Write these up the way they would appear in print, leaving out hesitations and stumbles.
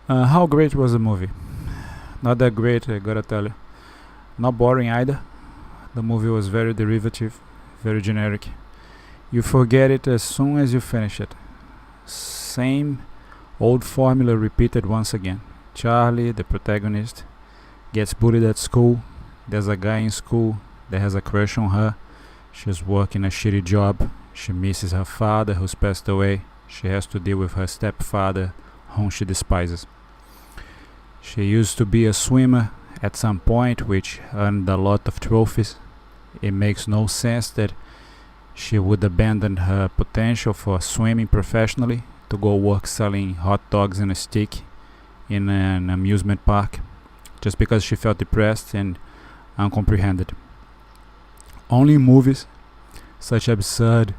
How great was the movie? Not that great, I gotta tell you. Not boring either. The movie was very derivative, very generic. You forget it as soon as you finish it. Same old formula repeated once again. Charlie, the protagonist, gets bullied at school. There's a guy in school that has a crush on her. She's working a shitty job. She misses her father who's passed away. She has to deal with her stepfather, whom she despises. She used to be a swimmer at some point, which earned a lot of trophies. It makes no sense that she would abandon her potential for swimming professionally to go work selling hot dogs in a stick in an amusement park just because she felt depressed and uncomprehended. Only in movies such absurd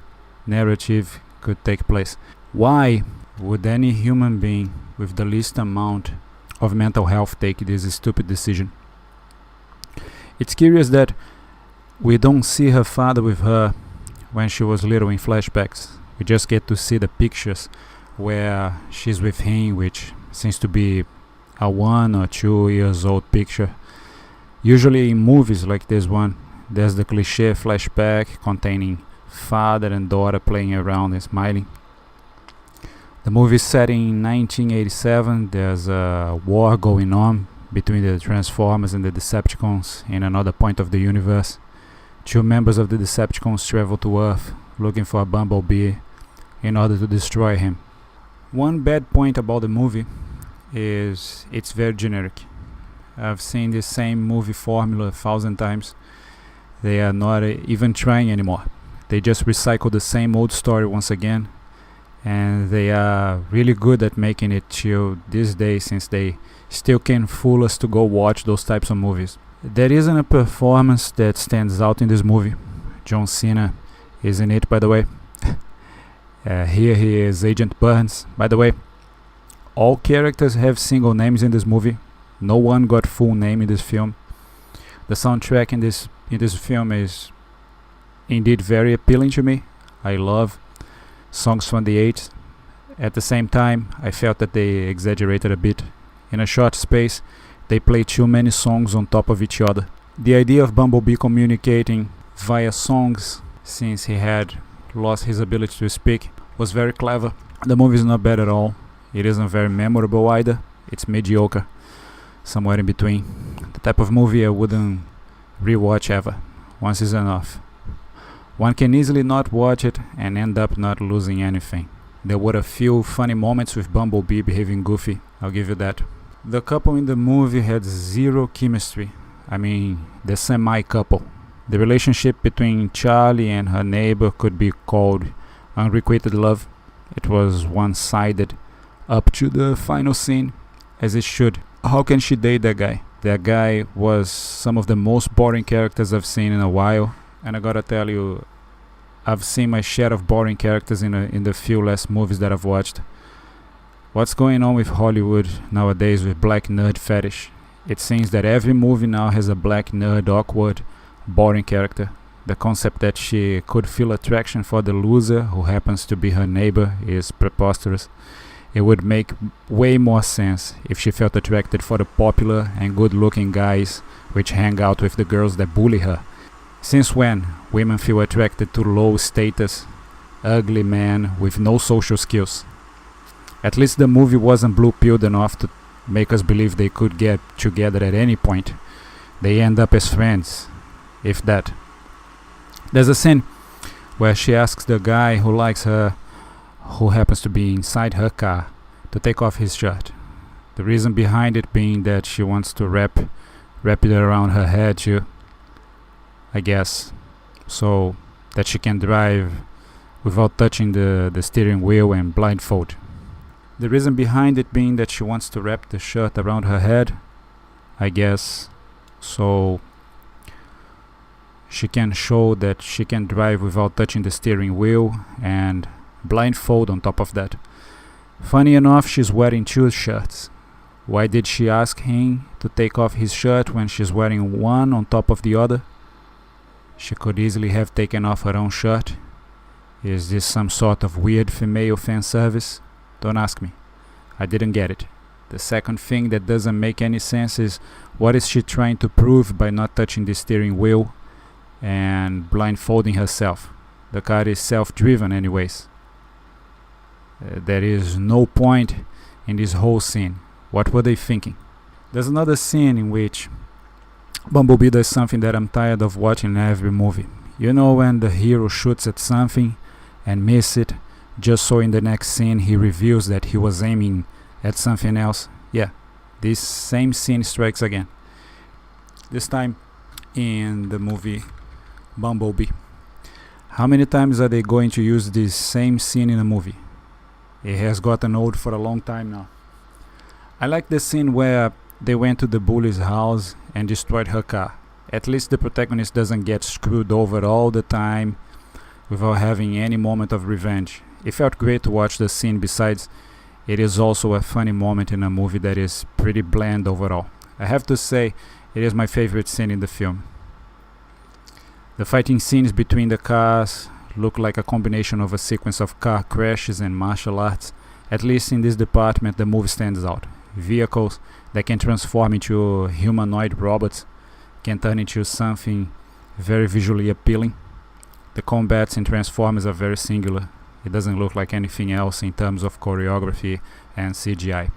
narrative could take place. Why would any human being with the least amount of mental health take this stupid decision? It's curious that we don't see her father with her when she was little in flashbacks. We just get to see the pictures where she's with him, which seems to be a 1 or 2 years old picture. Usually in movies like this one, there's the cliche flashback containing father and daughter playing around and smiling. The movie is set in 1987. There's a war going on between the Transformers and the Decepticons in another point of the universe. 2 members of the Decepticons travel to Earth looking for a Bumblebee in order to destroy him. One bad point about the movie is it's very generic. I've seen the same movie formula 1,000 times. They are not even trying anymore. They just recycle the same old story once again, and they are really good at making it till this day, since they still can fool us to go watch those types of movies. There isn't a performance that stands out in this movie. John Cena is in it, by the way. Here he is Agent Burns. By the way, all characters have single names in this movie. No one got full name in this film. The soundtrack in this film is indeed very appealing to me. I love songs from the 80s. At the same time, I felt that they exaggerated a bit. In a short space, they play too many songs on top of each other. The idea of Bumblebee communicating via songs, since he had lost his ability to speak, was very clever. The movie is not bad at all. It isn't very memorable either. It's mediocre, somewhere in between. The type of movie I wouldn't rewatch ever. Once is enough. One can easily not watch it and end up not losing anything. There were a few funny moments with Bumblebee behaving goofy, I'll give you that. The couple in the movie had zero chemistry. I mean, the semi-couple. The relationship between Charlie and her neighbor could be called unrequited love. It was one-sided up to the final scene, as it should. How can she date that guy? That guy was some of the most boring characters I've seen in a while. And I gotta tell you, I've seen my share of boring characters in the few less movies that I've watched. What's going on with Hollywood nowadays with black nerd fetish? It seems that every movie now has a black nerd, awkward, boring character. The concept that she could feel attraction for the loser who happens to be her neighbor is preposterous. It would make way more sense if she felt attracted for the popular and good-looking guys which hang out with the girls that bully her. Since when women feel attracted to low-status, ugly men with no social skills? At least the movie wasn't blue-pilled enough to make us believe they could get together at any point. They end up as friends, if that. There's a scene where she asks the guy who likes her, who happens to be inside her car, to take off his shirt. The reason behind it being that she wants to wrap it around her head too, I guess, so that she can drive without touching the steering wheel and blindfold. The reason behind it being that she wants to wrap the shirt around her head, I guess, so she can show that she can drive without touching the steering wheel and blindfold on top of that. Funny enough, she's wearing 2 shirts. Why did she ask him to take off his shirt when she's wearing one on top of the other? She could easily have taken off her own shirt. Is this some sort of weird female fan service? Don't ask me. I didn't get it. The second thing that doesn't make any sense is what is she trying to prove by not touching the steering wheel and blindfolding herself? The car is self-driven anyways. There is no point in this whole scene. What were they thinking? There's another scene in which Bumblebee does something that I'm tired of watching in every movie. You know, when the hero shoots at something and misses it, just so in the next scene he reveals that he was aiming at something else? Yeah, this same scene strikes again. This time in the movie Bumblebee. How many times are they going to use this same scene in a movie? It has gotten old for a long time now. I like the scene where they went to the bully's house and destroyed her car. At least the protagonist doesn't get screwed over all the time without having any moment of revenge. It felt great to watch the scene. Besides, it is also a funny moment in a movie that is pretty bland overall. I have to say, it is my favorite scene in the film. The fighting scenes between the cars look like a combination of a sequence of car crashes and martial arts. At least in this department, the movie stands out. Vehicles that can transform into humanoid robots can turn into something very visually appealing. The combats in Transformers are very singular. It doesn't look like anything else in terms of choreography and CGI.